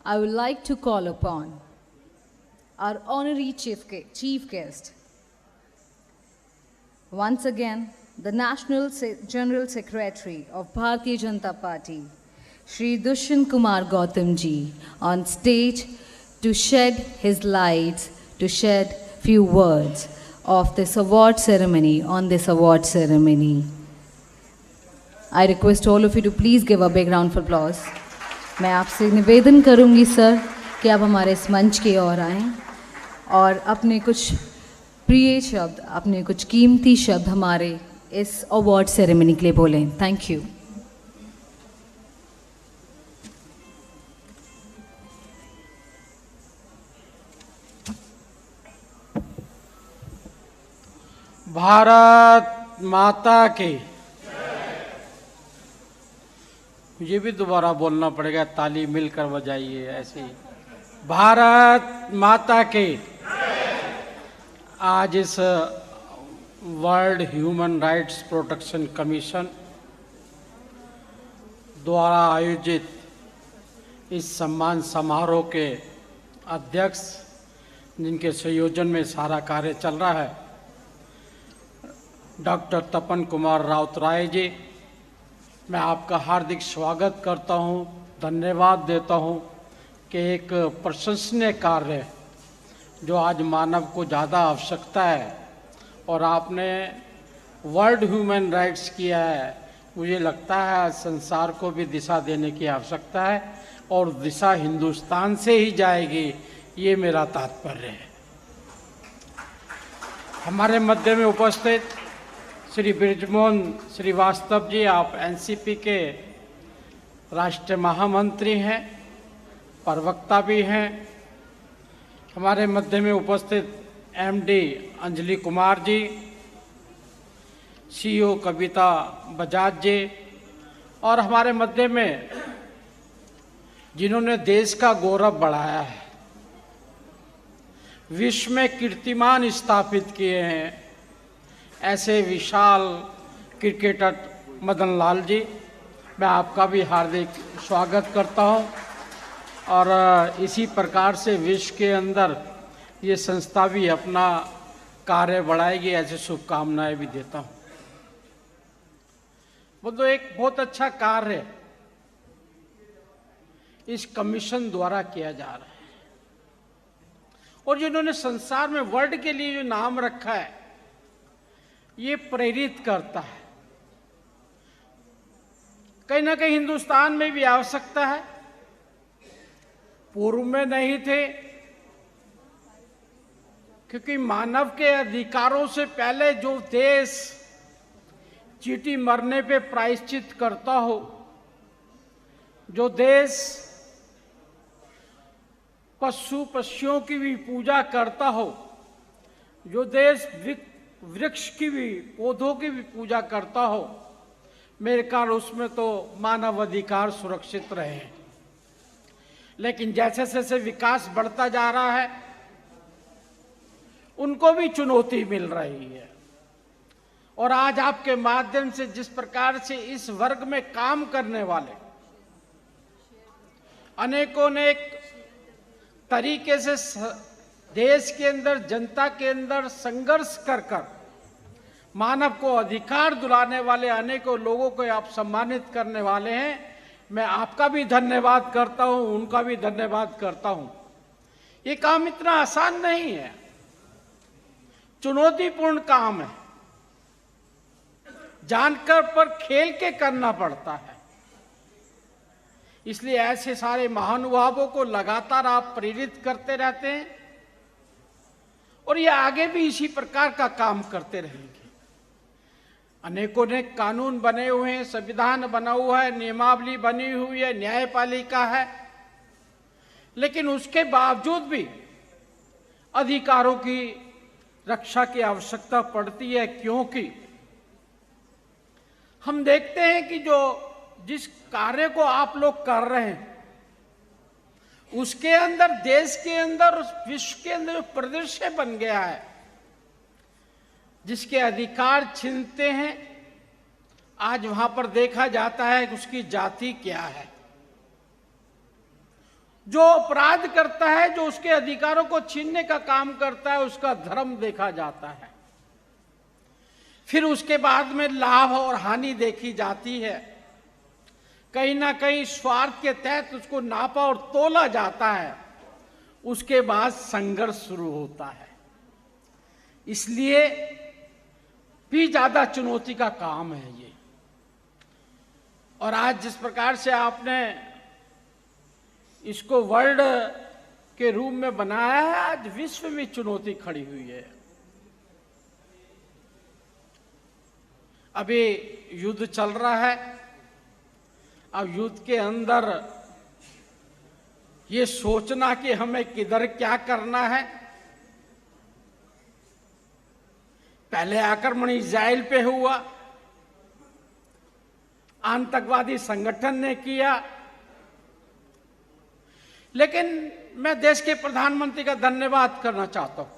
I would like to call upon our honorary chief guest, once again, the National General Secretary of Bharatiya Janata Party, Shri Dushyant Kumar Gautam ji, on stage to shed his light, to shed few words of this award ceremony, on this award ceremony. I request all of you to please give a big round of applause. मैं आपसे निवेदन करूंगी sir कि आप हमारे इस मंच की ओर आएं और अपने कुछ प्रिय शब्द, अपने कुछ कीमती शब्द हमारे इस अवार्ड सेरेमनी के लिए बोलें. Thank you. भारत माता की. मुझे भी दोबारा बोलना पड़ेगा, ताली मिलकर बजाइए ऐसे ही. भारत माता की. आज इस world human rights protection commission द्वारा आयोजित इस सम्मान समारोह के अध्यक्ष, जिनके संयोजन में सारा कार्य चल रहा है, डॉक्टर तपन कुमार राउतराय जी, मैं आपका हार्दिक स्वागत करता हूं, धन्यवाद देता हूं कि एक प्रशंसनीय कार्य जो आज मानव को ज़्यादा आवश्यकता है और आपने वर्ल्ड ह्यूमन राइट्स किया है, मुझे लगता है संसार को भी दिशा देने की आवश्यकता है और दिशा हिंदुस्तान से ही जाएगी, ये मेरा तात्पर्य है. हमारे मध्य में उपस्थित श्री बृजमोहन श्रीवास्तव जी, आप एनसीपी के राष्ट्रीय महामंत्री हैं, प्रवक्ता भी हैं. हमारे मध्य में उपस्थित एमडी अंजलि कुमार जी, सीईओ कविता बजाज जी, और हमारे मध्य में जिन्होंने देश का गौरव बढ़ाया है, विश्व में कीर्तिमान स्थापित किए हैं, ऐसे विशाल क्रिकेटर मदन लाल जी, मैं आपका भी हार्दिक स्वागत करता हूं. और इसी प्रकार से विश्व के अंदर ये संस्था भी अपना कार्य बढ़ाएगी, ऐसे शुभकामनाएं भी देता हूं. वो तो एक बहुत अच्छा कार्य इस कमीशन द्वारा किया जा रहा है और जिन्होंने संसार में वर्ल्ड के लिए जो नाम रखा है, ये प्रेरित करता है. कहीं ना कहीं हिंदुस्तान में भी आवश्यकता है, पूर्व में नहीं थे, क्योंकि मानव के अधिकारों से पहले जो देश चींटी मरने पे प्रायश्चित करता हो, जो देश पशुओं की भी पूजा करता हो, जो देश वृक्ष की भी, पौधों की भी पूजा करता हो, मेरे ख्याल उसमें तो मानव अधिकार सुरक्षित रहे हैं. लेकिन जैसे जैसे विकास बढ़ता जा रहा है, उनको भी चुनौती मिल रही है. और आज आपके माध्यम से जिस प्रकार से इस वर्ग में काम करने वाले अनेकों ने एक तरीके से देश के अंदर, जनता के अंदर संघर्ष कर कर मानव को अधिकार दिलाने वाले अनेकों लोगों को आप सम्मानित करने वाले हैं, मैं आपका भी धन्यवाद करता हूं, उनका भी धन्यवाद करता हूं. ये काम इतना आसान नहीं है, चुनौतीपूर्ण काम है, जानकर पर खेल के करना पड़ता है. इसलिए ऐसे सारे महानुभावों को लगातार आप प्रेरित करते रहते हैं और ये आगे भी इसी प्रकार का काम करते रहेंगे. अनेकों ने कानून बने हुए हैं, संविधान बना हुआ है, नियमावली बनी हुई है, न्यायपालिका है, लेकिन उसके बावजूद भी अधिकारों की रक्षा की आवश्यकता पड़ती है, क्योंकि हम देखते हैं कि जिस कार्य को आप लोग कर रहे हैं, उसके अंदर, देश के अंदर, उस विश्व के अंदर जो परिदृश्य बन गया है, जिसके अधिकार छीनते हैं, आज वहां पर देखा जाता है कि उसकी जाति क्या है, जो अपराध करता है, जो उसके अधिकारों को छीनने का काम करता है, उसका धर्म देखा जाता है। फिर उसके बाद में लाभ और हानि देखी जाती है। कहीं ना कहीं स्वार्थ के तहत उसको नापा और तोला जाता है। उसके बाद संघर्ष शुरू होता है। इसलिए भी ज्यादा चुनौती का काम है ये। और आज जिस प्रकार से आपने इसको वर्ल्ड के रूप में बनाया है, आज विश्व में चुनौती खड़ी हुई है। अभी युद्ध चल रहा है। अब युद्ध के अंदर ये सोचना कि हमें किधर क्या करना है। पहले आक्रमण इस्राइल पे हुआ, आतंकवादी संगठन ने किया, लेकिन मैं देश के प्रधानमंत्री का धन्यवाद करना चाहता हूं।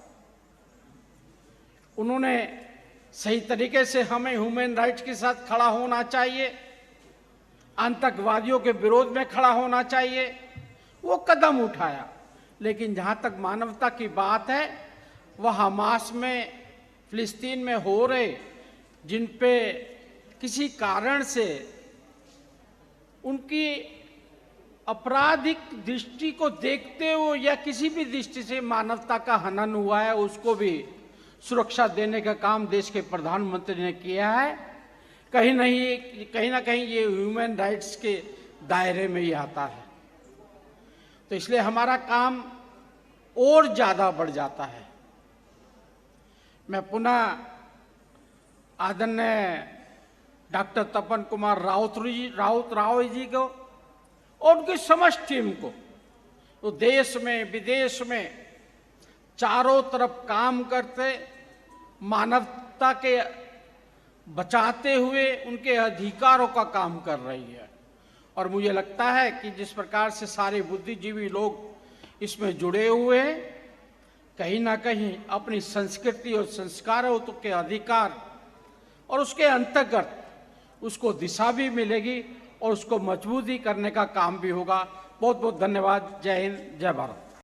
उन्होंने सही तरीके से हमें ह्यूमन राइट्स के साथ खड़ा होना चाहिए, आतंकवादियों के विरोध में खड़ा होना चाहिए, वो कदम उठाया। लेकिन जहां तक मानवता की बात है, वह हमास में, फिलिस्तीन में हो रहे, जिन पे किसी कारण से उनकी आपराधिक दृष्टि को देखते हुए या किसी भी दृष्टि से मानवता का हनन हुआ है, उसको भी सुरक्षा देने का काम देश के प्रधानमंत्री ने किया है। कहीं ना कहीं ये ह्यूमन राइट्स के दायरे में ही आता है। तो इसलिए हमारा काम और ज्यादा बढ़ जाता है। मैं पुनः आदरणीय डॉक्टर तपन कुमार राव जी को और उनकी समस्त टीम को, तो देश में विदेश में चारों तरफ काम करते, मानवता के बचाते हुए उनके अधिकारों का काम कर रही है। और मुझे लगता है कि जिस प्रकार से सारे बुद्धिजीवी लोग इसमें जुड़े हुए हैं, कहीं ना कहीं अपनी संस्कृति और संस्कारों के अधिकार और उसके अंतर्गत उसको दिशा भी मिलेगी और उसको मजबूती करने का काम भी होगा। बहुत बहुत धन्यवाद। जय हिंद, जय भारत।